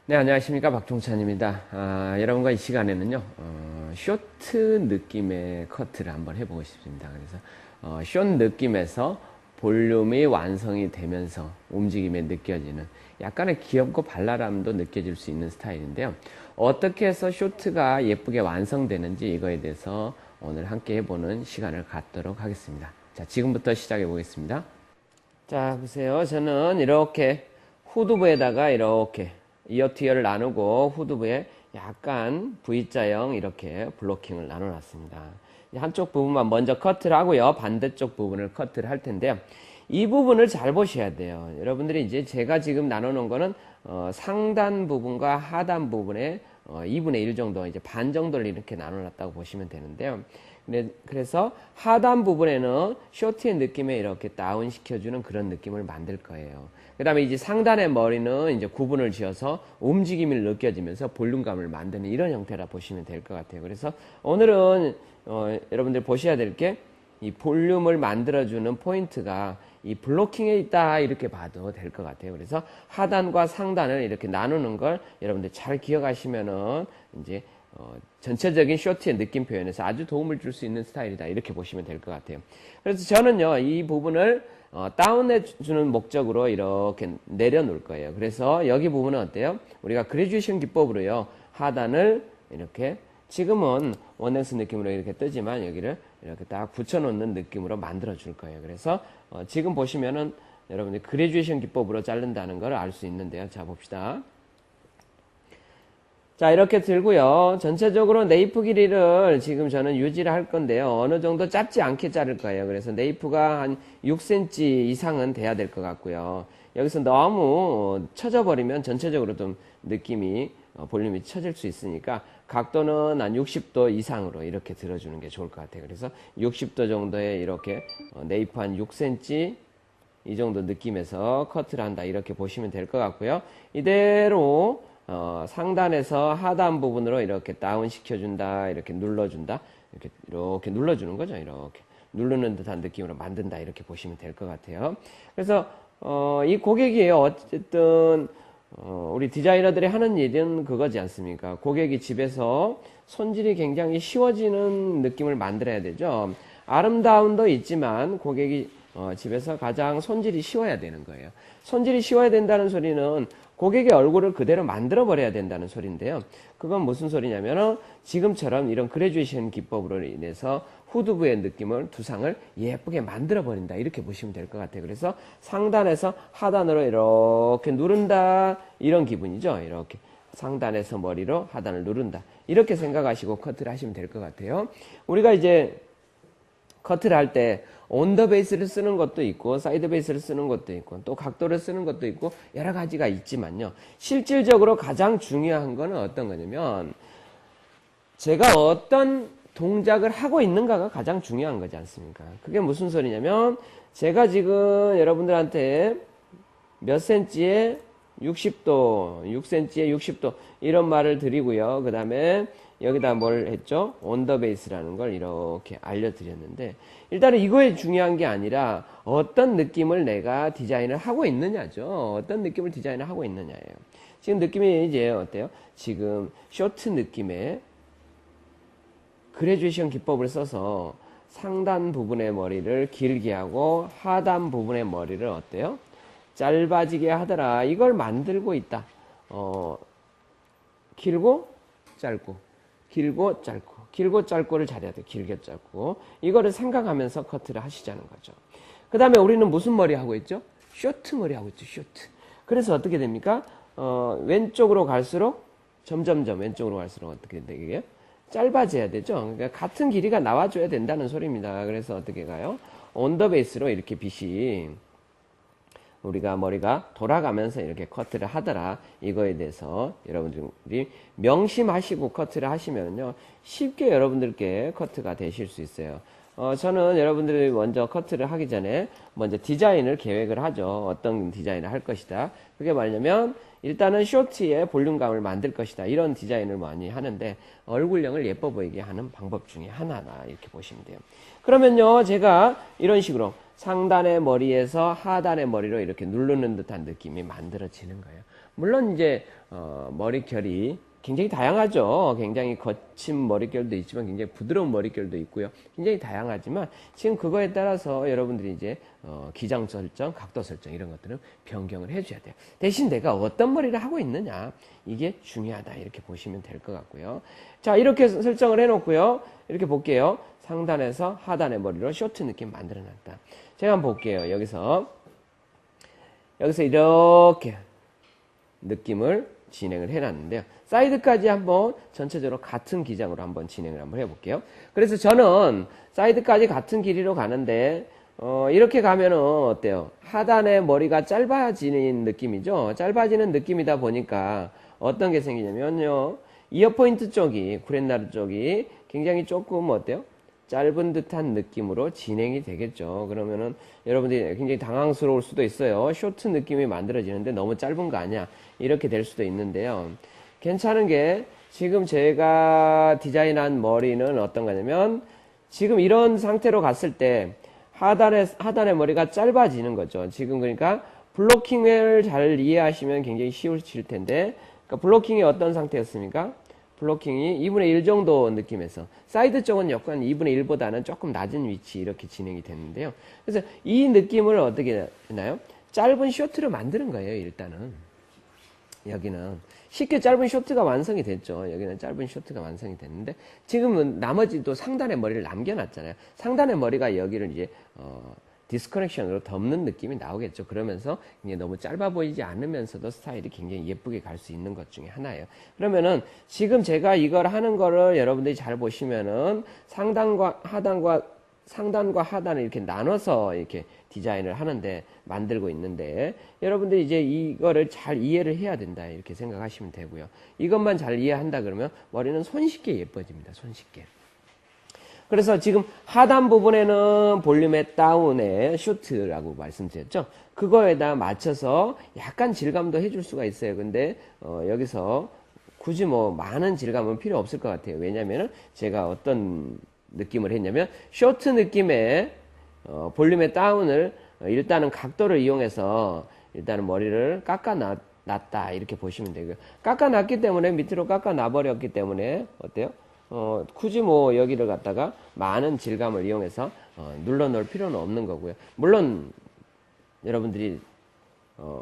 네, 안녕하십니까. 박종찬입니다. 여러분과 이 시간에는요, 쇼트 느낌의 커트를 한번 해보고 싶습니다. 그래서, 숏 느낌에서 볼륨이 완성이 되면서 움직임에 느껴지는 약간의 귀엽고 발랄함도 느껴질 수 있는 스타일인데요. 어떻게 해서 쇼트가 예쁘게 완성되는지 이거에 대해서 오늘 함께 해보는 시간을 갖도록 하겠습니다. 자, 지금부터 시작해 보겠습니다. 자, 보세요. 저는 이렇게 후두부에다가 이렇게 이어티어를 나누고 후두부에 약간 V자형 이렇게 블로킹을 나눠 놨습니다. 한쪽 부분만 먼저 커트를 하고요. 반대쪽 부분을 커트를 할 텐데요. 이 부분을 잘 보셔야 돼요. 여러분들이 이제 제가 지금 나눠 놓은 거는 상단 부분과 하단 부분에 2분의 1 정도, 이제 반 정도를 이렇게 나눠 놨다고 보시면 되는데요. 그래서 하단 부분에는 쇼트의 느낌에 이렇게 다운 시켜주는 그런 느낌을 만들 거예요. 그 다음에 이제 상단의 머리는 이제 구분을 지어서 움직임이 느껴지면서 볼륨감을 만드는 이런 형태라 보시면 될 것 같아요. 그래서 오늘은 여러분들 보셔야 될 게 이 볼륨을 만들어주는 포인트가 이 블로킹에 있다 이렇게 봐도 될 것 같아요. 그래서 하단과 상단을 이렇게 나누는 걸 여러분들 잘 기억하시면은 이제 전체적인 쇼트의 느낌 표현에서 아주 도움을 줄 수 있는 스타일이다 이렇게 보시면 될 것 같아요. 그래서 저는요 이 부분을 다운해 주는 목적으로 이렇게 내려놓을 거예요. 그래서 여기 부분은 어때요? 우리가 그래듀에이션 기법으로요 하단을 이렇게 지금은 원넥스 느낌으로 이렇게 뜨지만 여기를 이렇게 딱 붙여놓는 느낌으로 만들어 줄 거예요. 그래서 지금 보시면은 여러분들 그래듀에이션 기법으로 자른다는 걸 알 수 있는데요. 자 봅시다. 자 이렇게 들고요. 전체적으로 네이프 길이를 지금 저는 유지를 할 건데요. 어느 정도 짧지 않게 자를 거예요. 그래서 네이프가 한 6cm 이상은 돼야 될 것 같고요. 여기서 너무 처져 버리면 전체적으로 좀 느낌이 볼륨이 처질 수 있으니까 각도는 한 60도 이상으로 이렇게 들어주는 게 좋을 것 같아요. 그래서 60도 정도에 이렇게 네이프 한 6cm 이 정도 느낌에서 커트를 한다 이렇게 보시면 될 것 같고요. 이대로 상단에서 하단 부분으로 이렇게 다운 시켜준다, 이렇게 눌러준다, 이렇게 눌러주는 거죠. 이렇게 누르는 듯한 느낌으로 만든다, 이렇게 보시면 될 것 같아요. 그래서 이 고객이 어쨌든 우리 디자이너들이 하는 일은 그거지 않습니까? 고객이 집에서 손질이 굉장히 쉬워지는 느낌을 만들어야 되죠. 아름다움도 있지만 고객이 집에서 가장 손질이 쉬워야 되는 거예요. 손질이 쉬워야 된다는 소리는 고객의 얼굴을 그대로 만들어 버려야 된다는 소리인데요. 그건 무슨 소리냐면은 지금처럼 이런 그래듀에이션 기법으로 인해서 후두부의 느낌을 두상을 예쁘게 만들어 버린다 이렇게 보시면 될 것 같아요. 그래서 상단에서 하단으로 이렇게 누른다 이런 기분이죠. 이렇게 상단에서 머리로 하단을 누른다 이렇게 생각하시고 커트를 하시면 될 것 같아요. 우리가 이제 커트를 할 때 온더 베이스를 쓰는 것도 있고 사이드 베이스를 쓰는 것도 있고 또 각도를 쓰는 것도 있고 여러 가지가 있지만요. 실질적으로 가장 중요한 거는 어떤 거냐면 제가 어떤 동작을 하고 있는가가 가장 중요한 거지 않습니까? 그게 무슨 소리냐면 제가 지금 여러분들한테 몇 센치에 60도, 6cm에 60도 이런 말을 드리고요. 그 다음에 여기다 뭘 했죠? 온더 베이스라는 걸 이렇게 알려드렸는데 일단은 이거에 중요한 게 아니라 어떤 느낌을 내가 디자인을 하고 있느냐죠. 어떤 느낌을 디자인을 하고 있느냐예요. 지금 느낌이 이제 어때요? 지금 쇼트 느낌의 그래듀에이션 기법을 써서 상단 부분의 머리를 길게 하고 하단 부분의 머리를 어때요? 짧아지게 하더라. 이걸 만들고 있다. 길고 짧고 길고 짧고 길고 짧고를 잘해야 돼. 길게 짧고 이거를 생각하면서 커트를 하시자는 거죠. 그 다음에 우리는 무슨 머리 하고 있죠? 쇼트 머리 하고 있죠. 쇼트. 그래서 어떻게 됩니까? 왼쪽으로 갈수록 점점점 왼쪽으로 갈수록 어떻게 되게요? 짧아져야 되죠. 그러니까 같은 길이가 나와줘야 된다는 소리입니다. 그래서 어떻게 가요? 온더 베이스로 이렇게 빛이 우리가 머리가 돌아가면서 이렇게 커트를 하더라. 이거에 대해서 여러분들이 명심하시고 커트를 하시면요. 쉽게 여러분들께 커트가 되실 수 있어요. 저는 여러분들이 먼저 커트를 하기 전에 먼저 디자인을 계획을 하죠. 어떤 디자인을 할 것이다. 그게 뭐냐면 일단은 쇼트의 볼륨감을 만들 것이다. 이런 디자인을 많이 하는데 얼굴형을 예뻐 보이게 하는 방법 중에 하나다. 이렇게 보시면 돼요. 그러면요. 제가 이런 식으로 상단의 머리에서 하단의 머리로 이렇게 누르는 듯한 느낌이 만들어지는 거예요. 물론 이제 머릿결이 굉장히 다양하죠. 굉장히 거친 머릿결도 있지만 굉장히 부드러운 머릿결도 있고요. 굉장히 다양하지만 지금 그거에 따라서 여러분들이 이제 기장 설정, 각도 설정 이런 것들은 변경을 해줘야 돼요. 대신 내가 어떤 머리를 하고 있느냐 이게 중요하다 이렇게 보시면 될 것 같고요. 자, 이렇게 설정을 해놓고요. 이렇게 볼게요. 상단에서 하단의 머리로 쇼트 느낌 만들어놨다. 제가 한번 볼게요. 여기서 이렇게 느낌을 진행을 해놨는데요. 사이드까지 한번 전체적으로 같은 기장으로 한번 진행을 한번 해볼게요. 그래서 저는 사이드까지 같은 길이로 가는데 이렇게 가면은 어때요? 하단의 머리가 짧아지는 느낌이죠. 짧아지는 느낌이다 보니까 어떤 게 생기냐면요. 이어 포인트 쪽이 구렛나루 쪽이 굉장히 조금 어때요? 짧은 듯한 느낌으로 진행이 되겠죠. 그러면은 여러분들이 굉장히 당황스러울 수도 있어요. 쇼트 느낌이 만들어지는데 너무 짧은 거 아니야? 이렇게 될 수도 있는데요. 괜찮은 게 지금 제가 디자인한 머리는 어떤 거냐면 지금 이런 상태로 갔을 때 하단의 머리가 짧아지는 거죠. 지금 그러니까 블로킹을 잘 이해하시면 굉장히 쉬우실 텐데 그러니까 블로킹이 어떤 상태였습니까? 블로킹이 2분의 1 정도 느낌에서 사이드 쪽은 약간 2분의 1보다는 조금 낮은 위치 이렇게 진행이 됐는데요. 그래서 이 느낌을 어떻게 했나요? 짧은 쇼트를 만드는 거예요. 일단은 여기는 쉽게 짧은 쇼트가 완성이 됐죠. 여기는 짧은 쇼트가 완성이 됐는데 지금은 나머지도 상단의 머리를 남겨놨잖아요. 상단의 머리가 여기를 이제 디스커넥션으로 덮는 느낌이 나오겠죠. 그러면서 이제 너무 짧아 보이지 않으면서도 스타일이 굉장히 예쁘게 갈 수 있는 것 중에 하나예요. 그러면은 지금 제가 이걸 하는 거를 여러분들이 잘 보시면은 상단과 하단을 이렇게 나눠서 이렇게 디자인을 하는데 만들고 있는데 여러분들이 이제 이거를 잘 이해를 해야 된다 이렇게 생각하시면 되고요. 이것만 잘 이해한다 그러면 머리는 손쉽게 예뻐집니다. 손쉽게. 그래서 지금 하단 부분에는 볼륨의 다운의 슈트라고 말씀드렸죠. 그거에다 맞춰서 약간 질감도 해줄 수가 있어요. 근데 여기서 굳이 뭐 많은 질감은 필요 없을 것 같아요. 왜냐면은 제가 어떤 느낌을 했냐면 쇼트 느낌의 볼륨의 다운을 일단은 각도를 이용해서 일단은 머리를 깎아놨다 이렇게 보시면 되고요. 깎아놨기 때문에 밑으로 깎아놔버렸기 때문에 어때요? 굳이 뭐 여기를 갖다가 많은 질감을 이용해서 눌러 놓을 필요는 없는 거고요. 물론 여러분들이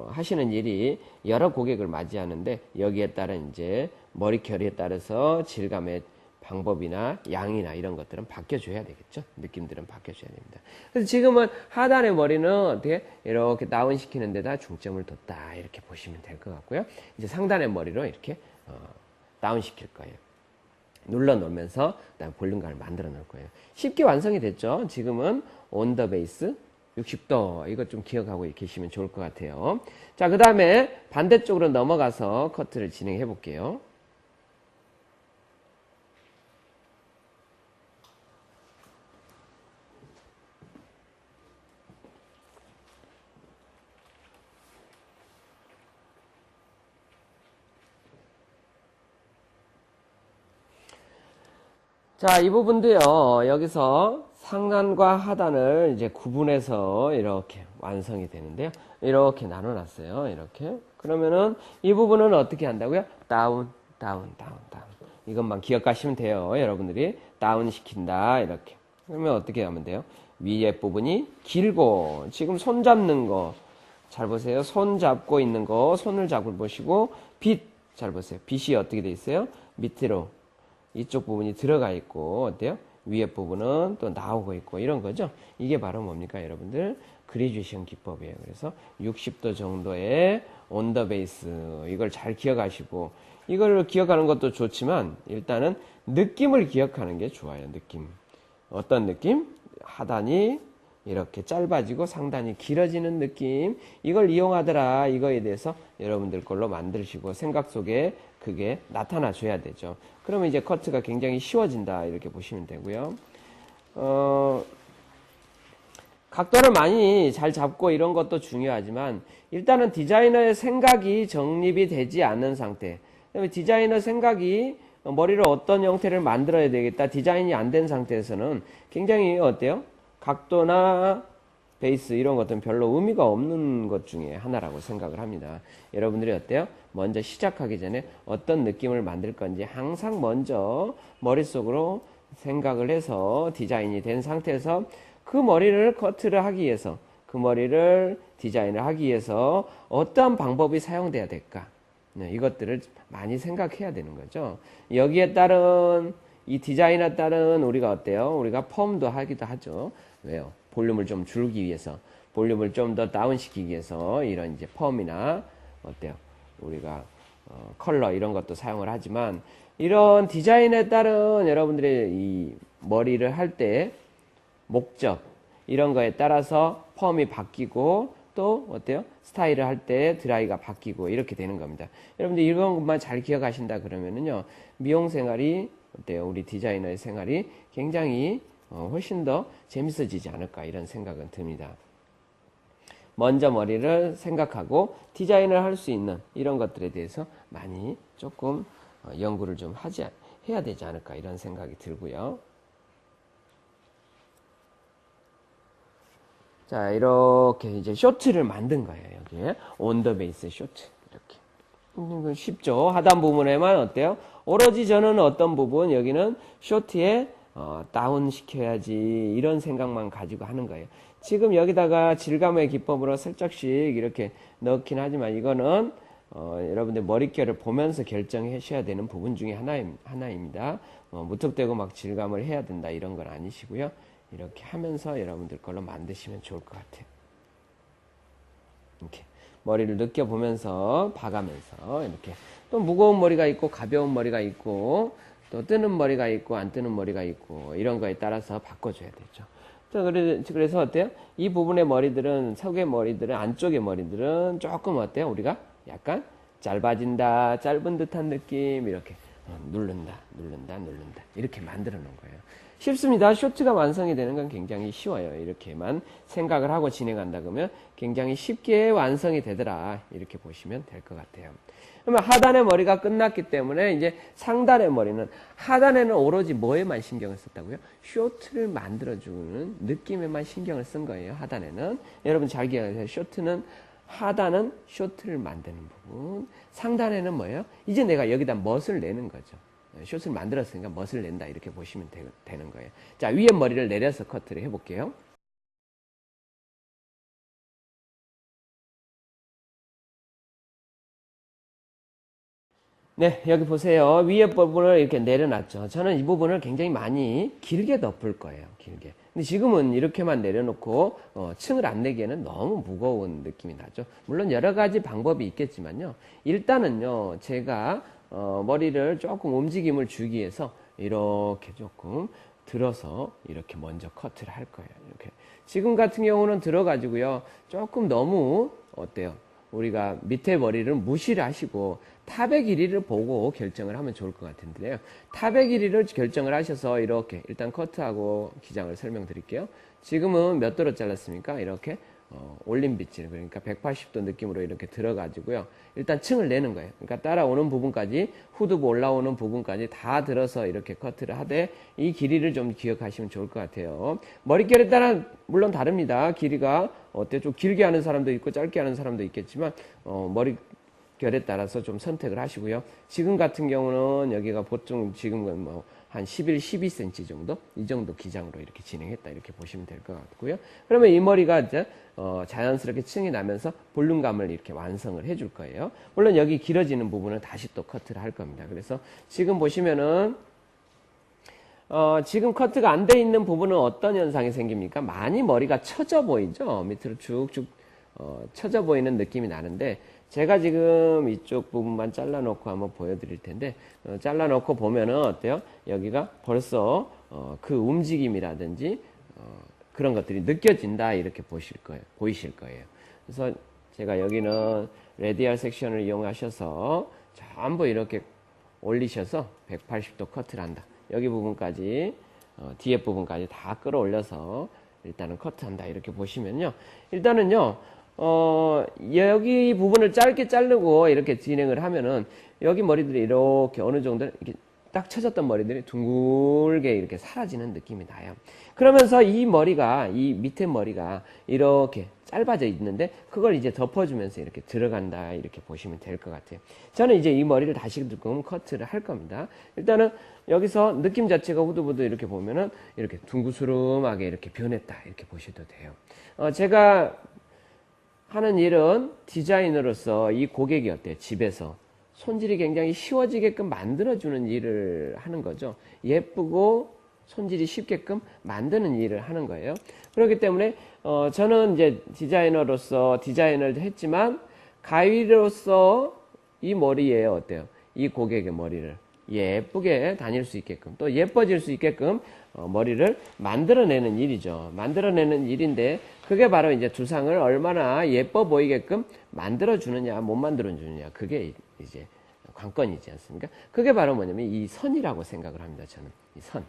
하시는 일이 여러 고객을 맞이하는데 여기에 따른 이제 머리결에 따라서 질감의 방법이나 양이나 이런 것들은 바뀌어줘야 되겠죠. 느낌들은 바뀌어줘야 됩니다. 그래서 지금은 하단의 머리는 어떻게 이렇게 다운시키는 데다 중점을 뒀다 이렇게 보시면 될 것 같고요. 이제 상단의 머리로 이렇게 다운시킬 거예요. 눌러 놓으면서 그다음에 볼륨감을 만들어 놓을 거예요. 쉽게 완성이 됐죠. 지금은 온 더 베이스 60도 이것 좀 기억하고 계시면 좋을 것 같아요. 자, 그 다음에 반대쪽으로 넘어가서 커트를 진행해 볼게요. 자, 이 부분도요, 여기서 상단과 하단을 이제 구분해서 이렇게 완성이 되는데요. 이렇게 나눠놨어요. 이렇게. 그러면은 이 부분은 어떻게 한다고요? 다운. 이것만 기억하시면 돼요. 여러분들이 다운 시킨다. 이렇게. 그러면 어떻게 하면 돼요? 위에 부분이 길고, 지금 손 잡는 거. 잘 보세요. 손 잡고 있는 거, 손을 잡고 보시고, 빛. 잘 보세요. 빛이 어떻게 돼 있어요? 밑으로. 이쪽 부분이 들어가 있고 어때요? 위에 부분은 또 나오고 있고 이런 거죠. 이게 바로 뭡니까 여러분들? 그래듀에이션 기법이에요. 그래서 60도 정도의 온 더 베이스 이걸 잘 기억하시고 이걸 기억하는 것도 좋지만 일단은 느낌을 기억하는 게 좋아요. 느낌. 어떤 느낌? 하단이 이렇게 짧아지고 상단이 길어지는 느낌 이걸 이용하더라 이거에 대해서 여러분들 걸로 만드시고 생각 속에 그게 나타나 줘야 되죠. 그러면 이제 커트가 굉장히 쉬워진다 이렇게 보시면 되고요. 각도를 많이 잘 잡고 이런 것도 중요하지만 일단은 디자이너의 생각이 정립이 되지 않는 상태 그다음에 디자이너 생각이 머리를 어떤 형태를 만들어야 되겠다 디자인이 안 된 상태에서는 굉장히 어때요? 각도나 베이스 이런 것들은 별로 의미가 없는 것 중에 하나라고 생각을 합니다. 여러분들이 어때요? 먼저 시작하기 전에 어떤 느낌을 만들 건지 항상 먼저 머릿속으로 생각을 해서 디자인이 된 상태에서 그 머리를 커트를 하기 위해서 그 머리를 디자인을 하기 위해서 어떠한 방법이 사용돼야 될까? 이것들을 많이 생각해야 되는 거죠. 여기에 따른 이 디자인에 따른 우리가 어때요? 우리가 펌도 하기도 하죠. 왜요? 볼륨을 좀 줄이기 위해서, 볼륨을 좀 더 다운시키기 위해서 이런 이제 펌이나 어때요? 우리가 컬러 이런 것도 사용을 하지만 이런 디자인에 따른 여러분들의 이 머리를 할 때 목적 이런 거에 따라서 펌이 바뀌고 또 어때요? 스타일을 할 때 드라이가 바뀌고 이렇게 되는 겁니다. 여러분들 이런 것만 잘 기억하신다 그러면은요 미용 생활이 어때요? 우리 디자이너의 생활이 굉장히 훨씬 더 재밌어지지 않을까 이런 생각은 듭니다. 먼저 머리를 생각하고 디자인을 할 수 있는 이런 것들에 대해서 많이 조금 연구를 좀 해야 되지 않을까 이런 생각이 들고요. 자, 이렇게 이제 쇼트를 만든 거예요. 여기에 온더 베이스 쇼트 이렇게 쉽죠. 하단 부분에만 어때요? 오로지 저는 어떤 부분 여기는 쇼트에 다운 시켜야지 이런 생각만 가지고 하는 거예요. 지금 여기다가 질감의 기법으로 살짝씩 이렇게 넣긴 하지만 이거는 여러분들 머릿결을 보면서 결정하셔야 되는 부분 중에 하나입니다. 무턱대고 막 질감을 해야 된다 이런 건 아니시고요. 이렇게 하면서 여러분들 걸로 만드시면 좋을 것 같아요. 이렇게 머리를 느껴보면서 봐가면서 이렇게 또 무거운 머리가 있고 가벼운 머리가 있고 또 뜨는 머리가 있고 안 뜨는 머리가 있고 이런 거에 따라서 바꿔줘야 되죠. 그래서 어때요? 이 부분의 머리들은 속의 머리들은 안쪽의 머리들은 조금 어때요? 우리가 약간 짧아진다 짧은 듯한 느낌 이렇게 누른다 이렇게 만들어 놓은 거예요. 쉽습니다. 쇼트가 완성이 되는 건 굉장히 쉬워요. 이렇게만 생각을 하고 진행한다 그러면 굉장히 쉽게 완성이 되더라 이렇게 보시면 될 것 같아요. 그러면 하단의 머리가 끝났기 때문에 이제 상단의 머리는 하단에는 오로지 뭐에만 신경을 썼다고요? 쇼트를 만들어주는 느낌에만 신경을 쓴 거예요. 하단에는 여러분 잘 기억하세요. 하단은 쇼트를 만드는 부분, 상단에는 뭐예요? 이제 내가 여기다 멋을 내는 거죠. 숏을 만들었으니까 멋을 낸다 이렇게 보시면 되는 거예요. 자, 위에 머리를 내려서 커트를 해볼게요. 네, 여기 보세요. 위에 부분을 이렇게 내려놨죠. 저는 이 부분을 굉장히 많이 길게 덮을 거예요. 길게. 근데 지금은 이렇게만 내려놓고 층을 안 내기에는 너무 무거운 느낌이 나죠. 물론 여러 가지 방법이 있겠지만요. 일단은요, 제가 머리를 조금 움직임을 주기 위해서 이렇게 조금 들어서 이렇게 먼저 커트를 할 거예요. 이렇게. 지금 같은 경우는 들어가지고요. 조금 너무 어때요? 우리가 밑에 머리를 무시를 하시고 탑의 길이를 보고 결정을 하면 좋을 것 같은데요. 탑의 길이를 결정을 하셔서 이렇게 일단 커트하고 기장을 설명드릴게요. 지금은 몇 도로 잘랐습니까? 이렇게 올린 빗질 그러니까 180도 느낌으로 이렇게 들어가지고요. 일단 층을 내는 거예요. 그러니까 따라오는 부분까지 후두부 올라오는 부분까지 다 들어서 이렇게 커트를 하되 이 길이를 좀 기억하시면 좋을 것 같아요. 머릿결에 따라 물론 다릅니다. 길이가 어때 좀 길게 하는 사람도 있고 짧게 하는 사람도 있겠지만 머릿결에 따라서 좀 선택을 하시고요. 지금 같은 경우는 여기가 보통 지금은 한 11, 12cm 정도? 이 정도 기장으로 이렇게 진행했다. 이렇게 보시면 될 것 같고요. 그러면 이 머리가 이제, 자연스럽게 층이 나면서 볼륨감을 이렇게 완성을 해줄 거예요. 물론 여기 길어지는 부분은 다시 또 커트를 할 겁니다. 그래서 지금 보시면은, 지금 커트가 안 돼 있는 부분은 어떤 현상이 생깁니까? 많이 머리가 처져 보이죠? 밑으로 쭉쭉, 처져 보이는 느낌이 나는데, 제가 지금 이쪽 부분만 잘라놓고 한번 보여드릴 텐데 잘라놓고 보면은 어때요? 여기가 벌써 그 움직임이라든지 그런 것들이 느껴진다 이렇게 보이실 거예요. 그래서 제가 여기는 레디얼 섹션을 이용하셔서 전부 이렇게 올리셔서 180도 커트를 한다. 여기 부분까지 뒤에 부분까지 다 끌어올려서 일단은 커트한다 이렇게 보시면요. 일단은요. 여기 부분을 짧게 자르고 이렇게 진행을 하면은 여기 머리들이 이렇게 어느 정도 이렇게 딱 쳐졌던 머리들이 둥글게 이렇게 사라지는 느낌이 나요. 그러면서 이 머리가, 이 밑에 머리가 이렇게 짧아져 있는데 그걸 이제 덮어주면서 이렇게 들어간다 이렇게 보시면 될 것 같아요. 저는 이제 이 머리를 다시 조금 커트를 할 겁니다. 일단은 여기서 느낌 자체가 후두부두 이렇게 보면은 이렇게 둥그스름하게 이렇게 변했다 이렇게 보셔도 돼요. 제가 하는 일은 디자이너로서 이 고객이 어때요? 집에서 손질이 굉장히 쉬워지게끔 만들어주는 일을 하는 거죠. 예쁘고 손질이 쉽게끔 만드는 일을 하는 거예요. 그렇기 때문에 저는 이제 디자이너로서 디자인을 했지만 가위로서 이 머리에 어때요? 이 고객의 머리를 예쁘게 다닐 수 있게끔 또 예뻐질 수 있게끔 머리를 만들어내는 일이죠. 만들어내는 일인데 그게 바로 이제 두상을 얼마나 예뻐 보이게끔 만들어주느냐 못 만들어주느냐 그게 이제 관건이지 않습니까? 그게 바로 뭐냐면 이 선이라고 생각을 합니다. 저는 이 선.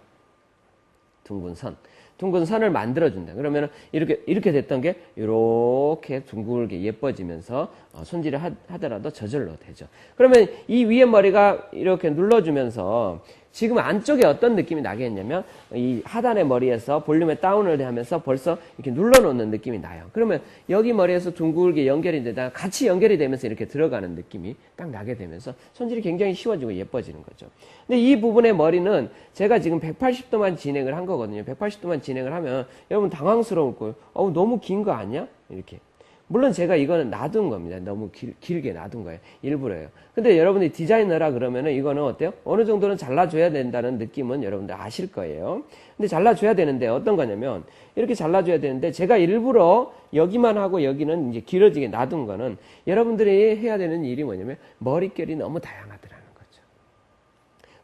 둥근 선을 만들어준다. 그러면 이렇게 됐던 게 이렇게 둥글게 예뻐지면서 손질을 하더라도 저절로 되죠. 그러면 이 위에 머리가 이렇게 눌러주면서 지금 안쪽에 어떤 느낌이 나겠냐면 이 하단의 머리에서 볼륨의 다운을 하면서 벌써 이렇게 눌러놓는 느낌이 나요. 그러면 여기 머리에서 둥글게 연결이 되다가 같이 연결이 되면서 이렇게 들어가는 느낌이 딱 나게 되면서 손질이 굉장히 쉬워지고 예뻐지는 거죠. 근데 이 부분의 머리는 제가 지금 180도만 진행을 한 거거든요. 180도만 진행을 하면 여러분 당황스러울 거예요. 너무 긴 거 아니야? 이렇게. 물론 제가 이거는 놔둔 겁니다. 너무 길게 놔둔 거예요. 일부러요. 근데 여러분이 디자이너라 그러면은 이거는 어때요? 어느 정도는 잘라줘야 된다는 느낌은 여러분들 아실 거예요. 근데 잘라줘야 되는데 어떤 거냐면 이렇게 잘라줘야 되는데 제가 일부러 여기만 하고 여기는 이제 길어지게 놔둔 거는 여러분들이 해야 되는 일이 뭐냐면 머릿결이 너무 다양하더라는 거죠.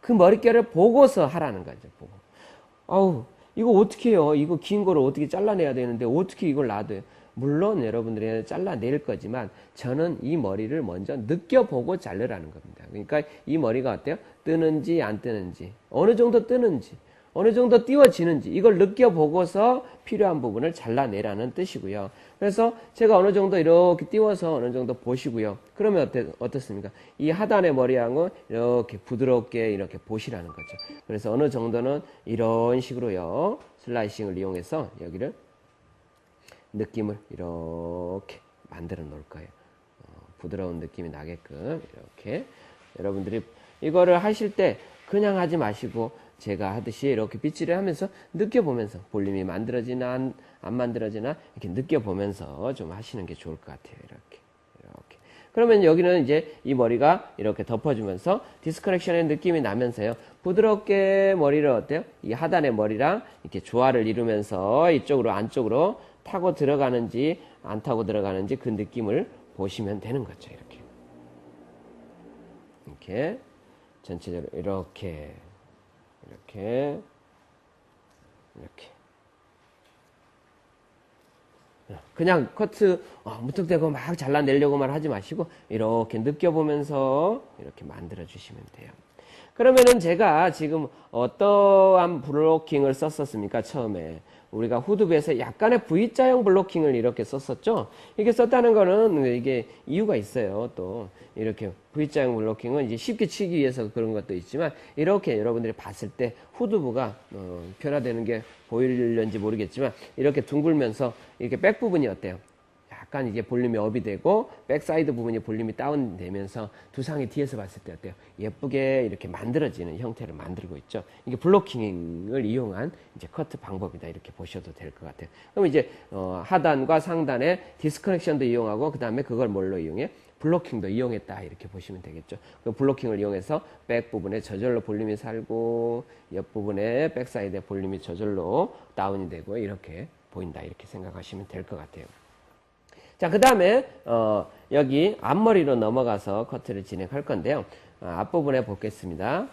그 머릿결을 보고서 하라는 거죠. 보고. 이거 어떻게 해요? 이거 긴 거를 어떻게 잘라내야 되는데 어떻게 이걸 놔둬요? 물론 여러분들이 잘라낼 거지만 저는 이 머리를 먼저 느껴보고 자르라는 겁니다. 그러니까 이 머리가 어때요? 뜨는지 안 뜨는지 어느 정도 뜨는지 어느 정도 띄워지는지 이걸 느껴보고서 필요한 부분을 잘라내라는 뜻이고요. 그래서 제가 어느 정도 이렇게 띄워서 어느 정도 보시고요. 그러면 어떻습니까? 이 하단의 머리하고 이렇게 부드럽게 이렇게 보시라는 거죠. 그래서 어느 정도는 이런 식으로요. 슬라이싱을 이용해서 여기를 느낌을 이렇게 만들어 놓을 거예요. 부드러운 느낌이 나게끔 이렇게 여러분들이 이거를 하실 때 그냥 하지 마시고 제가 하듯이 이렇게 빗질을 하면서 느껴보면서 볼륨이 만들어지나 안 만들어지나 이렇게 느껴보면서 좀 하시는 게 좋을 것 같아요. 이렇게. 그러면 여기는 이제 이 머리가 이렇게 덮어주면서 디스커넥션의 느낌이 나면서요. 부드럽게 머리를 어때요? 이 하단의 머리랑 이렇게 조화를 이루면서 이쪽으로 안쪽으로 타고 들어가는지 안 타고 들어가는지 그 느낌을 보시면 되는 거죠. 이렇게 전체적으로 이렇게 그냥 커트 무턱대고 막 잘라내려고만 하지 마시고 이렇게 느껴보면서 이렇게 만들어 주시면 돼요. 그러면은 제가 지금 어떠한 블로킹을 썼었습니까? 처음에 우리가 후드부에서 약간의 V자형 블로킹을 이렇게 썼었죠. 이게 썼다는 거는 이게 이유가 있어요. 또 이렇게 V자형 블로킹은 이제 쉽게 치기 위해서 그런 것도 있지만 이렇게 여러분들이 봤을 때 후드부가 변화되는 게 보이려는지 모르겠지만 이렇게 둥글면서 이렇게 백 부분이 어때요? 약간 이게 볼륨이 업이 되고 백사이드 부분이 볼륨이 다운되면서 두상이 뒤에서 봤을 때 어때요? 예쁘게 이렇게 만들어지는 형태를 만들고 있죠. 이게 블로킹을 이용한 이제 커트 방법이다 이렇게 보셔도 될 것 같아요. 그럼 이제 하단과 상단의 디스커넥션도 이용하고 그 다음에 그걸 뭘로 이용해? 블로킹도 이용했다 이렇게 보시면 되겠죠. 그 블로킹을 이용해서 백 부분에 저절로 볼륨이 살고 옆 부분에 백사이드의 볼륨이 저절로 다운이 되고 이렇게 보인다 이렇게 생각하시면 될 것 같아요. 자, 그 다음에 여기 앞머리로 넘어가서 커트를 진행할 건데요. 앞부분에 보겠습니다.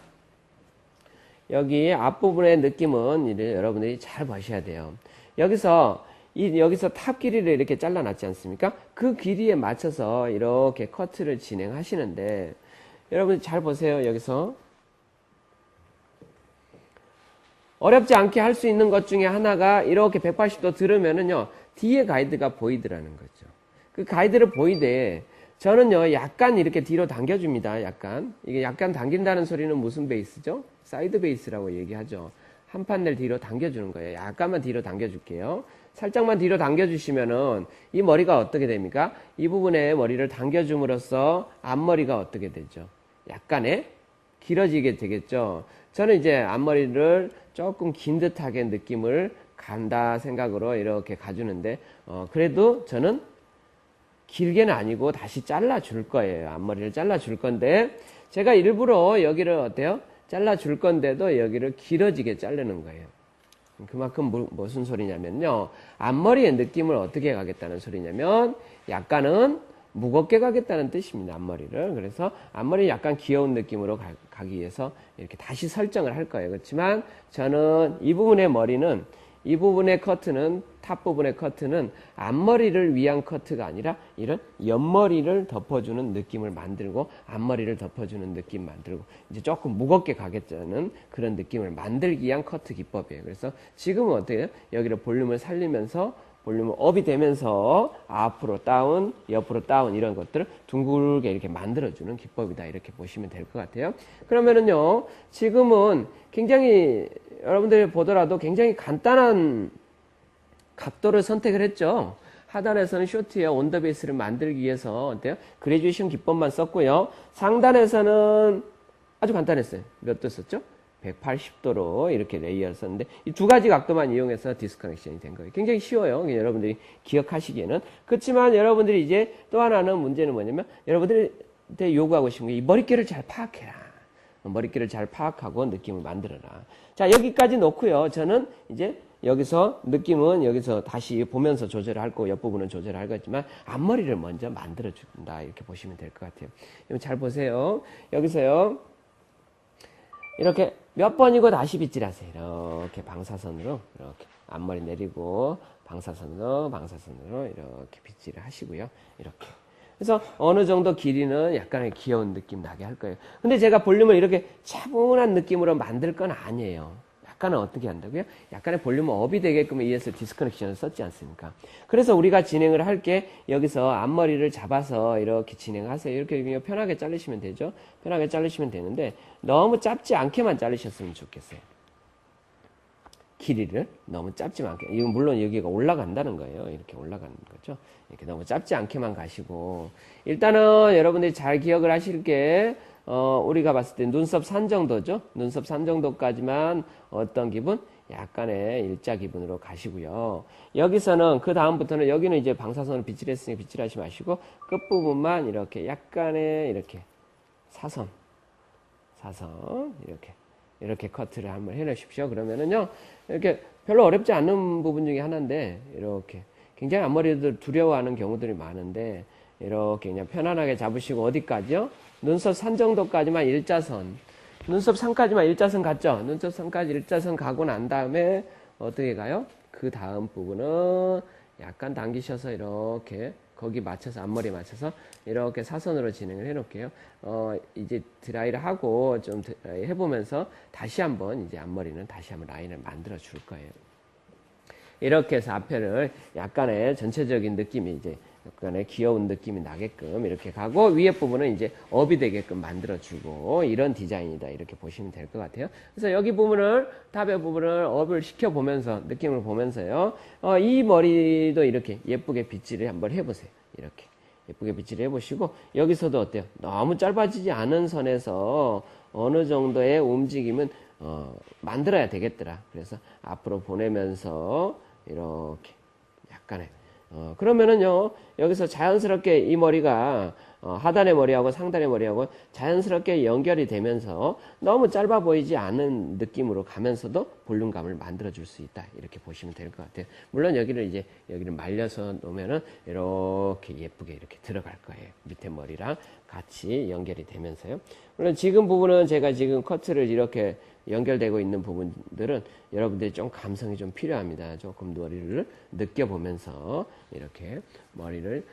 여기 앞부분의 느낌은 여러분들이 잘 보셔야 돼요. 여기서 탑 길이를 이렇게 잘라놨지 않습니까? 그 길이에 맞춰서 이렇게 커트를 진행하시는데 여러분 잘 보세요. 여기서 어렵지 않게 할 수 있는 것 중에 하나가 이렇게 180도 들으면은요 뒤에 가이드가 보이더라는 거죠. 그 가이드를 보이되 저는요 약간 이렇게 뒤로 당겨줍니다. 이게 약간 당긴다는 소리는 무슨 베이스죠? 사이드 베이스라고 얘기하죠. 한 판넬 뒤로 당겨주는 거예요. 약간만 뒤로 당겨줄게요. 살짝만 뒤로 당겨주시면은 이 머리가 어떻게 됩니까? 이 부분에 머리를 당겨줌으로써 앞머리가 어떻게 되죠? 약간의 길어지게 되겠죠. 저는 이제 앞머리를 조금 긴 듯하게 느낌을 간다 생각으로 이렇게 가주는데 그래도 저는 길게는 아니고 다시 잘라줄 거예요. 앞머리를 잘라줄 건데 제가 일부러 여기를 어때요? 잘라줄 건데도 여기를 길어지게 자르는 거예요. 그만큼 무슨 소리냐면요. 앞머리의 느낌을 어떻게 가겠다는 소리냐면 약간은 무겁게 가겠다는 뜻입니다. 앞머리를. 그래서 앞머리 약간 귀여운 느낌으로 가기 위해서 이렇게 다시 설정을 할 거예요. 그렇지만 저는 이 부분의 머리는 이 부분의 커트는 탑 부분의 커트는 앞머리를 위한 커트가 아니라 이런 옆머리를 덮어주는 느낌을 만들고 앞머리를 덮어주는 느낌 만들고 이제 조금 무겁게 가겠다는 그런 느낌을 만들기 위한 커트 기법이에요. 그래서 지금은 어떻게 해요? 여기를 볼륨을 살리면서 볼륨을 업이 되면서 앞으로 다운, 옆으로 다운 이런 것들을 둥글게 이렇게 만들어주는 기법이다. 이렇게 보시면 될 것 같아요. 그러면은요, 지금은 굉장히 여러분들이 보더라도 굉장히 간단한 각도를 선택을 했죠. 하단에서는 쇼트웨어 온더베이스를 만들기 위해서 어때요? 그래듀에이션 기법만 썼고요. 상단에서는 아주 간단했어요. 몇 도 썼죠? 180도로 이렇게 레이어를 썼는데 이 두 가지 각도만 이용해서 디스커넥션이 된 거예요. 굉장히 쉬워요. 여러분들이 기억하시기에는. 그렇지만 여러분들이 이제 또 하나는 문제는 뭐냐면 여러분들한테 요구하고 싶은 게 이 머릿결을 잘 파악해라. 머릿결을 잘 파악하고 느낌을 만들어라. 자, 여기까지 놓고요. 저는 이제 여기서 느낌은 여기서 다시 보면서 조절을 할 거고 옆부분은 조절을 할 거지만 앞머리를 먼저 만들어 준다. 이렇게 보시면 될 것 같아요. 잘 보세요. 여기서요. 이렇게 몇 번이고 다시 빗질하세요. 이렇게 방사선으로 이렇게 앞머리 내리고 방사선으로 이렇게 빗질을 하시고요. 이렇게. 그래서 어느 정도 길이는 약간의 귀여운 느낌 나게 할 거예요. 근데 제가 볼륨을 이렇게 차분한 느낌으로 만들 건 아니에요. 약간은 어떻게 한다고요? 약간의 볼륨은 업이 되게끔 ES 디스커넥션을 썼지 않습니까? 그래서 우리가 진행을 할 게 여기서 앞머리를 잡아서 이렇게 진행하세요. 이렇게 그냥 편하게 자르시면 되죠. 편하게 자르시면 되는데 너무 짧지 않게만 자르셨으면 좋겠어요. 길이를 너무 짧지 않게. 이건 물론 여기가 올라간다는 거예요. 이렇게 올라가는 거죠. 이렇게 너무 짧지 않게만 가시고 일단은 여러분들이 잘 기억을 하실 게 우리가 봤을 때 눈썹 산 정도죠. 눈썹 산 정도까지만 어떤 기분? 약간의 일자 기분으로 가시고요. 여기서는 그 다음부터는 여기는 이제 방사선을 빗질했으니 빗질하지 마시고 끝부분만 이렇게 약간의 이렇게 사선 이렇게 커트를 한번 해놓으십시오. 그러면은요 이렇게 별로 어렵지 않은 부분 중에 하나인데 이렇게 굉장히 앞머리들 두려워하는 경우들이 많은데 이렇게 그냥 편안하게 잡으시고 어디까지요? 눈썹 산 정도까지만 일자선. 눈썹 산까지만 일자선 갔죠? 눈썹 산까지 일자선 가고 난 다음에 어떻게 가요? 그 다음 부분은 약간 당기셔서 이렇게 거기 맞춰서 앞머리에 맞춰서 이렇게 사선으로 진행을 해 놓을게요. 이제 드라이를 하고 좀 해보면서 다시 한번 이제 앞머리는 다시 한번 라인을 만들어 줄 거예요. 이렇게 해서 앞에를 약간의 전체적인 느낌이 이제 약간의 귀여운 느낌이 나게끔 이렇게 가고 위에 부분은 이제 업이 되게끔 만들어주고 이런 디자인이다 이렇게 보시면 될 것 같아요. 그래서 여기 부분을 탑의 부분을 업을 시켜보면서 느낌을 보면서요. 이 머리도 이렇게 예쁘게 빗질을 한번 해보세요. 이렇게 예쁘게 빗질을 해보시고 여기서도 어때요? 너무 짧아지지 않은 선에서 어느 정도의 움직임은 만들어야 되겠더라. 그래서 앞으로 보내면서 이렇게 약간의 그러면은요 여기서 자연스럽게 이 머리가 하단의 머리하고 상단의 머리하고 자연스럽게 연결이 되면서 너무 짧아 보이지 않은 느낌으로 가면서도 볼륨감을 만들어 줄 수 있다 이렇게 보시면 될 것 같아요. 물론 여기를 말려서 놓으면은 이렇게 예쁘게 이렇게 들어갈 거예요. 밑에 머리랑 같이 연결이 되면서요. 물론 지금 부분은 제가 지금 커트를 이렇게 연결되고 있는 부분들은 여러분들이 좀 감성이 좀 필요합니다. 조금 머리를 느껴보면서 이렇게 머리를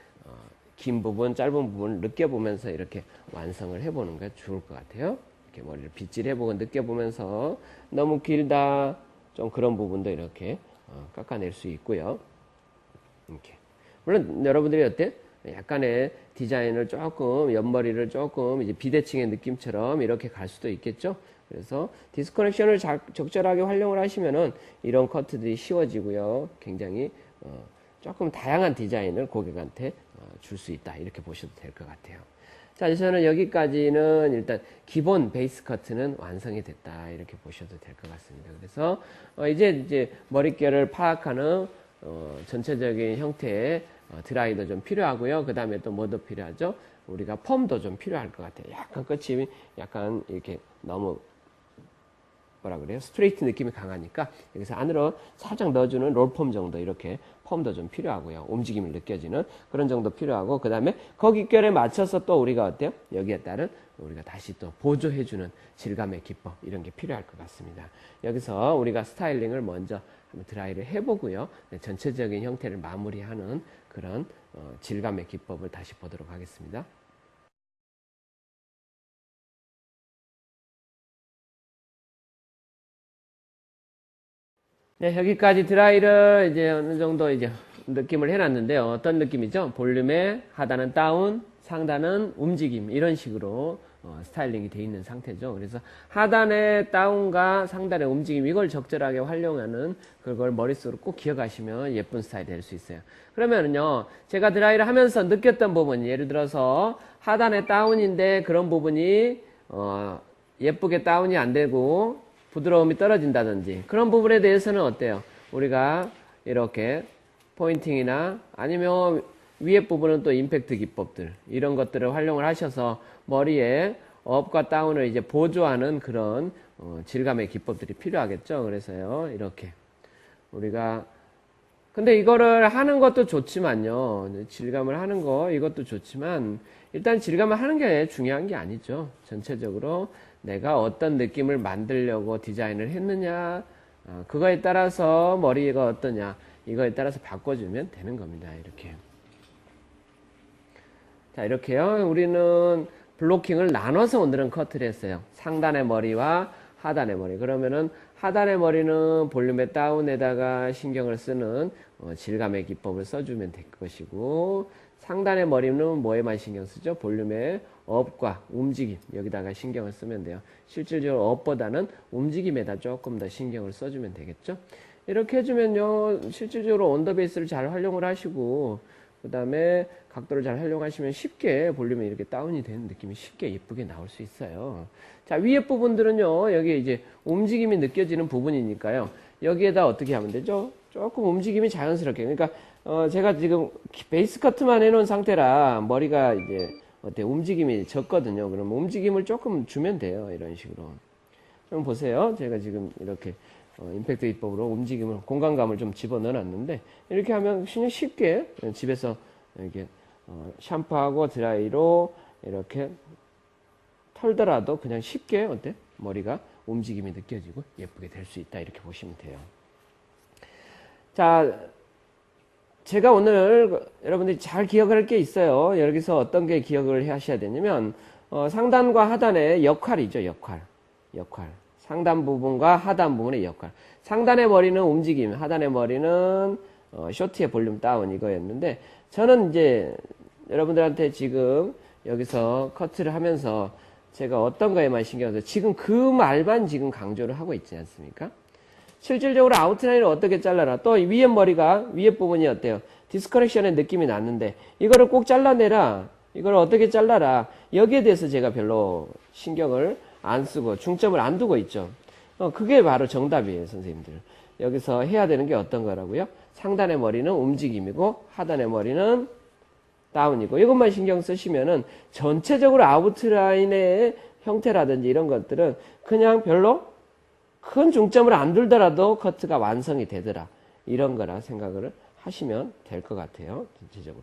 긴 부분, 짧은 부분을 느껴보면서 이렇게 완성을 해보는 게 좋을 것 같아요. 이렇게 머리를 빗질해보고 느껴보면서 너무 길다, 좀 그런 부분도 이렇게 깎아낼 수 있고요. 이렇게. 물론 여러분들이 어때? 약간의 디자인을 조금, 옆머리를 조금 이제 비대칭의 느낌처럼 이렇게 갈 수도 있겠죠. 그래서 디스커넥션을 적절하게 활용을 하시면은 이런 커트들이 쉬워지고요. 굉장히 조금 다양한 디자인을 고객한테 줄 수 있다. 이렇게 보셔도 될 것 같아요. 자, 저는 여기까지는 일단 기본 베이스 커트는 완성이 됐다. 이렇게 보셔도 될 것 같습니다. 그래서 이제 머릿결을 파악하는 전체적인 형태의 드라이도 좀 필요하고요. 그 다음에 또 뭐도 필요하죠? 우리가 펌도 좀 필요할 것 같아요. 약간 끝이 약간 이렇게 너무 뭐라 그래요? 스트레이트 느낌이 강하니까 여기서 안으로 살짝 넣어주는 롤펌 정도 이렇게 펌도 좀 필요하고요. 움직임을 느껴지는 그런 정도 필요하고 그 다음에 거기 결에 맞춰서 또 우리가 어때요? 여기에 따른 우리가 다시 또 보조해주는 질감의 기법 이런 게 필요할 것 같습니다. 여기서 우리가 스타일링을 먼저 한번 드라이를 해보고요. 전체적인 형태를 마무리하는 그런 질감의 기법을 다시 보도록 하겠습니다. 네, 여기까지 드라이를 이제 어느 정도 이제 느낌을 해놨는데요. 어떤 느낌이죠? 볼륨의 하단은 다운, 상단은 움직임 이런 식으로 스타일링이 되어 있는 상태죠. 그래서 하단의 다운과 상단의 움직임 이걸 적절하게 활용하는 그걸 머릿속으로 꼭 기억하시면 예쁜 스타일이 될 수 있어요. 그러면은요, 제가 드라이를 하면서 느꼈던 부분, 예를 들어서 하단의 다운인데 그런 부분이 예쁘게 다운이 안 되고 부드러움이 떨어진다든지 그런 부분에 대해서는 어때요? 우리가 이렇게 포인팅이나 아니면 위에 부분은 또 임팩트 기법들 이런 것들을 활용을 하셔서 머리에 업과 다운을 이제 보조하는 그런 질감의 기법들이 필요하겠죠. 그래서요 이렇게 우리가 근데 이거를 하는 것도 좋지만요. 질감을 하는 거 이것도 좋지만 일단 질감을 하는 게 중요한 게 아니죠. 전체적으로 내가 어떤 느낌을 만들려고 디자인을 했느냐 그거에 따라서 머리가 어떠냐 이거에 따라서 바꿔주면 되는 겁니다. 이렇게 자 이렇게요. 우리는 블로킹을 나눠서 오늘은 커트를 했어요. 상단의 머리와 하단의 머리. 그러면은 하단의 머리는 볼륨의 다운에다가 신경을 쓰는 질감의 기법을 써주면 될 것이고 상단의 머리는 뭐에만 신경 쓰죠? 볼륨의 업과 움직임 여기다가 신경을 쓰면 돼요. 실질적으로 업보다는 움직임에다 조금 더 신경을 써주면 되겠죠? 이렇게 해주면요 실질적으로 언더베이스를 잘 활용을 하시고 그 다음에 각도를 잘 활용하시면 쉽게 볼륨이 이렇게 다운이 되는 느낌이 쉽게 예쁘게 나올 수 있어요. 자 위에 부분들은요 여기 이제 움직임이 느껴지는 부분이니까요 여기에다 어떻게 하면 되죠? 조금 움직임이 자연스럽게 그러니까 제가 지금 베이스 커트만 해놓은 상태라 머리가 이제 움직임이 적거든요. 그럼 움직임을 조금 주면 돼요. 이런 식으로. 좀 보세요. 제가 지금 이렇게 임팩트 기법으로 움직임을 공간감을 좀 집어넣어 놨는데 이렇게 하면 그냥 쉽게 집에서 이렇게 샴푸하고 드라이로 이렇게 털더라도 그냥 쉽게 머리가 움직임이 느껴지고 예쁘게 될 수 있다. 이렇게 보시면 돼요. 자, 제가 오늘 여러분들이 잘 기억할 게 있어요. 여기서 어떤 게 기억을 하셔야 되냐면 상단과 하단의 역할이죠. 역할. 상단 부분과 하단 부분의 역할. 상단의 머리는 움직임, 하단의 머리는 쇼트의 볼륨 다운 이거였는데 저는 이제 여러분들한테 지금 여기서 커트를 하면서 제가 어떤 거에만 신경 써서 지금 그 말만 지금 강조를 하고 있지 않습니까? 실질적으로 아웃라인을 어떻게 잘라라. 또 위에 머리가 위에 부분이 어때요? 디스커넥션의 느낌이 났는데 이거를 꼭 잘라내라. 이걸 어떻게 잘라라. 여기에 대해서 제가 별로 신경을 안 쓰고 중점을 안 두고 있죠. 그게 바로 정답이에요, 선생님들. 여기서 해야 되는 게 어떤 거라고요? 상단의 머리는 움직임이고 하단의 머리는 다운이고 이것만 신경 쓰시면은 전체적으로 아웃라인의 형태라든지 이런 것들은 그냥 별로 큰 중점을 안 두더라도 커트가 완성이 되더라. 이런 거라 생각을 하시면 될 것 같아요. 전체적으로.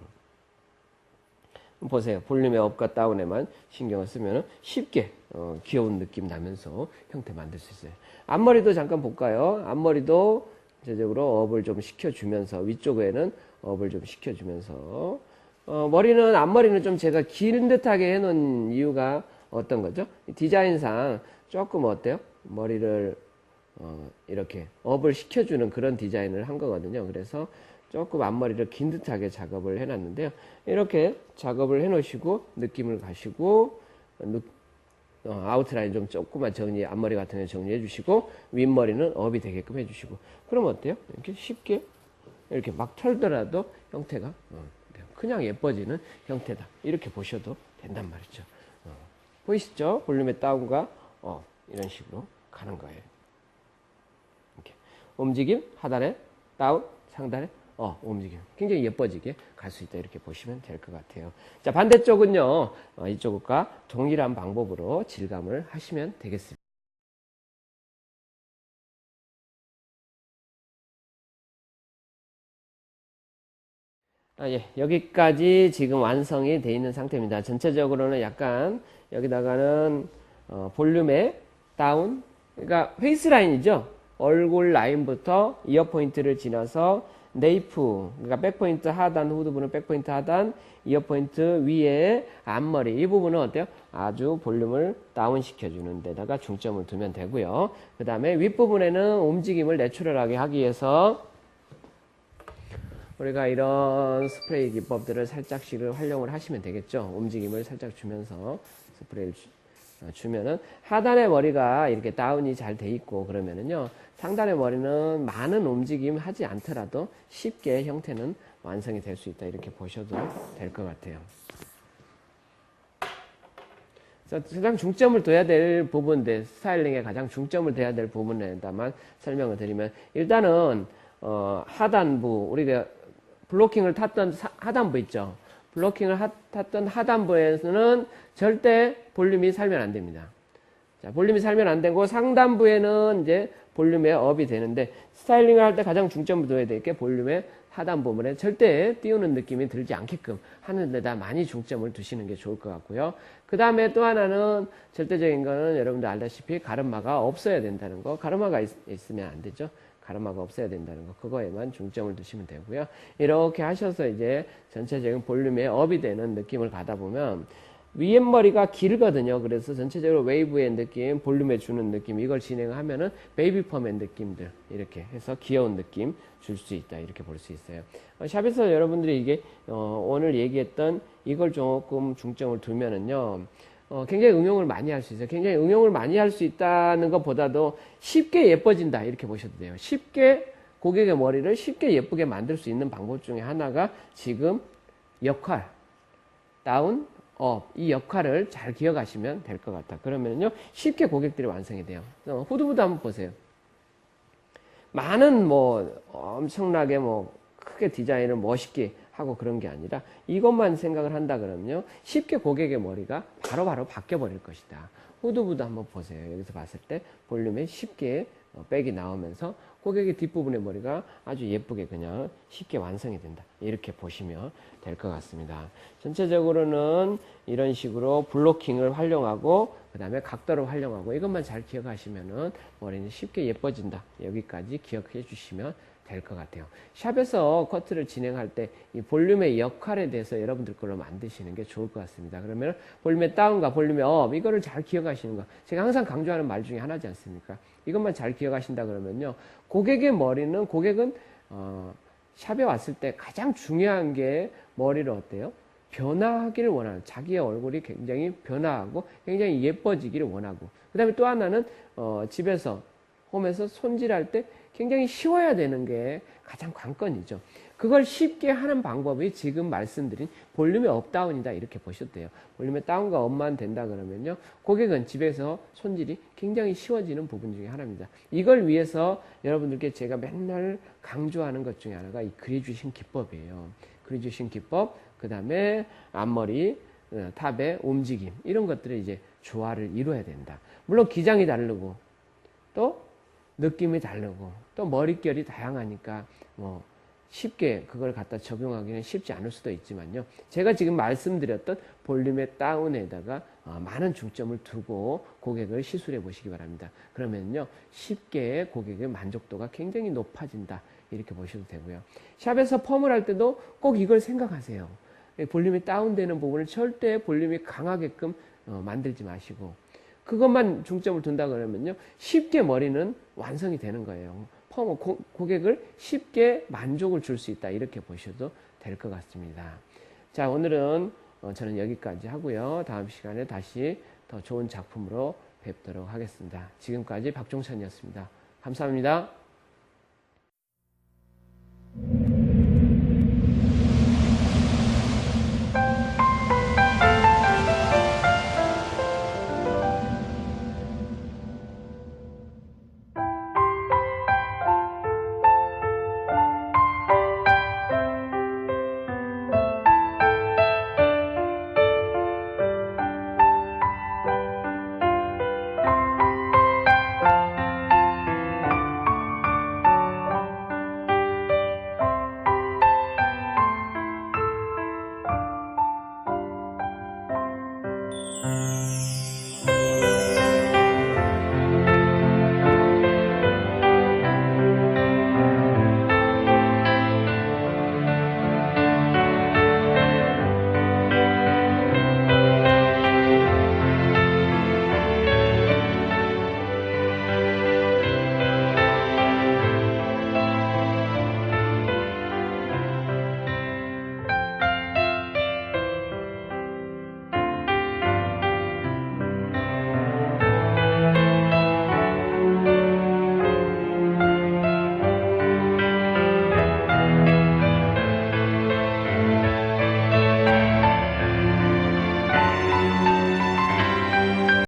보세요. 볼륨의 업과 다운에만 신경을 쓰면 쉽게 귀여운 느낌 나면서 형태 만들 수 있어요. 앞머리도 잠깐 볼까요? 앞머리도 전체적으로 업을 좀 시켜주면서 위쪽에는 업을 좀 시켜주면서 머리는 앞머리는 좀 제가 긴 듯하게 해놓은 이유가 어떤 거죠? 디자인상 조금 어때요? 머리를 이렇게 업을 시켜주는 그런 디자인을 한 거거든요. 그래서 조금 앞머리를 긴 듯하게 작업을 해놨는데요. 이렇게 작업을 해놓으시고 느낌을 가시고 아웃라인 좀 조금만 앞머리 같은 거 정리해 주시고, 윗머리는 업이 되게끔 해주시고, 그러면 어때요? 이렇게 쉽게, 이렇게 막 털더라도 형태가, 그냥 예뻐지는 형태다. 이렇게 보셔도 된단 말이죠. 보이시죠? 볼륨의 다운과 이런 식으로 가는 거예요. 이렇게. 움직임, 하단에, 다운, 상단에, 움직임. 굉장히 예뻐지게 갈 수 있다. 이렇게 보시면 될 것 같아요. 자, 반대쪽은요, 이쪽과 동일한 방법으로 질감을 하시면 되겠습니다. 예, 여기까지 지금 완성이 되어 있는 상태입니다. 전체적으로는 약간 여기다가는 볼륨의 다운, 그러니까 페이스 라인이죠. 얼굴 라인부터 이어 포인트를 지나서 네이프, 그러니까 백포인트 하단, 후두부는 백포인트 하단, 이어 포인트 위에 앞머리, 이 부분은 어때요? 아주 볼륨을 다운 시켜주는 데다가 중점을 두면 되고요. 그 다음에 윗부분에는 움직임을 내추럴하게 하기 위해서 우리가 이런 스프레이 기법들을 살짝씩을 활용을 하시면 되겠죠. 움직임을 살짝 주면서 스프레이를 주면은 하단의 머리가 이렇게 다운이 잘 돼 있고 그러면은요, 상단의 머리는 많은 움직임 하지 않더라도 쉽게 형태는 완성이 될 수 있다. 이렇게 보셔도 될 것 같아요. 가장 중점을 둬야 될 부분인데, 스타일링에 가장 중점을 둬야 될 부분에다만 설명을 드리면, 일단은 하단부, 우리가 블로킹을 탔던 하단부 있죠. 블로킹을 탔던 하단부에서는 절대 볼륨이 살면 안 됩니다. 자, 볼륨이 살면 안 되고, 상단부에는 이제 볼륨의 업이 되는데, 스타일링을 할 때 가장 중점을 둬야 될 게 볼륨의 하단 부분에 절대 띄우는 느낌이 들지 않게끔 하는 데다 많이 중점을 두시는 게 좋을 것 같고요. 그 다음에 또 하나는 절대적인 거는 여러분들 알다시피 가르마가 없어야 된다는 거. 가르마가 있으면 안 되죠. 가르마가 없어야 된다는 거, 그거에만 중점을 두시면 되고요. 이렇게 하셔서 이제 전체적인 볼륨의 업이 되는 느낌을 가다 보면, 위에 머리가 길거든요. 그래서 전체적으로 웨이브의 느낌, 볼륨에 주는 느낌, 이걸 진행하면은 베이비 펌의 느낌들, 이렇게 해서 귀여운 느낌 줄 수 있다. 이렇게 볼 수 있어요. 샵에서 여러분들이 이게 오늘 얘기했던 이걸 조금 중점을 두면은요, 굉장히 응용을 많이 할 수 있어요. 굉장히 응용을 많이 할 수 있다는 것보다도 쉽게 예뻐진다. 이렇게 보셔도 돼요. 쉽게 고객의 머리를 쉽게 예쁘게 만들 수 있는 방법 중에 하나가 지금 역할, 다운, 업, 이 역할을 잘 기억하시면 될 것 같다. 그러면요, 쉽게 고객들이 완성이 돼요. 후드부도 한번 보세요. 많은 엄청나게 크게 디자인을 멋있게 하고 그런 게 아니라 이것만 생각을 한다 그러면요, 쉽게 고객의 머리가 바로바로 바뀌어 버릴 것이다. 후드부도 한번 보세요. 여기서 봤을 때 볼륨에 쉽게 백이 나오면서 고객의 뒷부분의 머리가 아주 예쁘게 그냥 쉽게 완성이 된다. 이렇게 보시면 될 것 같습니다. 전체적으로는 이런 식으로 블로킹을 활용하고 그 다음에 각도를 활용하고 이것만 잘 기억하시면은 머리는 쉽게 예뻐진다. 여기까지 기억해 주시면 될 것 같아요. 샵에서 커트를 진행할 때 이 볼륨의 역할에 대해서 여러분들 걸로 만드시는 게 좋을 것 같습니다. 그러면 볼륨의 다운과 볼륨의 업, 이거를 잘 기억하시는 거. 제가 항상 강조하는 말 중에 하나지 않습니까? 이것만 잘 기억하신다 그러면요, 고객의 머리는, 고객은 샵에 왔을 때 가장 중요한 게 머리를 어때요? 변화하기를 원하는, 자기의 얼굴이 굉장히 변화하고 굉장히 예뻐지기를 원하고, 그 다음에 또 하나는 집에서 홈에서 손질할 때 굉장히 쉬워야 되는 게 가장 관건이죠. 그걸 쉽게 하는 방법이 지금 말씀드린 볼륨의 업다운이다. 이렇게 보셔도 돼요. 볼륨의 다운과 업만 된다 그러면요, 고객은 집에서 손질이 굉장히 쉬워지는 부분 중에 하나입니다. 이걸 위해서 여러분들께 제가 맨날 강조하는 것 중에 하나가 이 그려주신 기법이에요. 그려주신 기법, 그 다음에 앞머리, 탑의 움직임, 이런 것들을 이제 조화를 이루어야 된다. 물론 기장이 다르고 또 느낌이 다르고 또 머릿결이 다양하니까 쉽게 그걸 갖다 적용하기는 쉽지 않을 수도 있지만요, 제가 지금 말씀드렸던 볼륨의 다운에다가 많은 중점을 두고 고객을 시술해 보시기 바랍니다. 그러면요, 쉽게 고객의 만족도가 굉장히 높아진다. 이렇게 보셔도 되고요. 샵에서 펌을 할 때도 꼭 이걸 생각하세요. 볼륨이 다운되는 부분을 절대 볼륨이 강하게끔 만들지 마시고, 그것만 중점을 둔다 그러면요, 쉽게 머리는 완성이 되는 거예요. 고객을 쉽게 만족을 줄 수 있다. 이렇게 보셔도 될 것 같습니다. 자, 오늘은 저는 여기까지 하고요. 다음 시간에 다시 더 좋은 작품으로 뵙도록 하겠습니다. 지금까지 박종찬이었습니다. 감사합니다.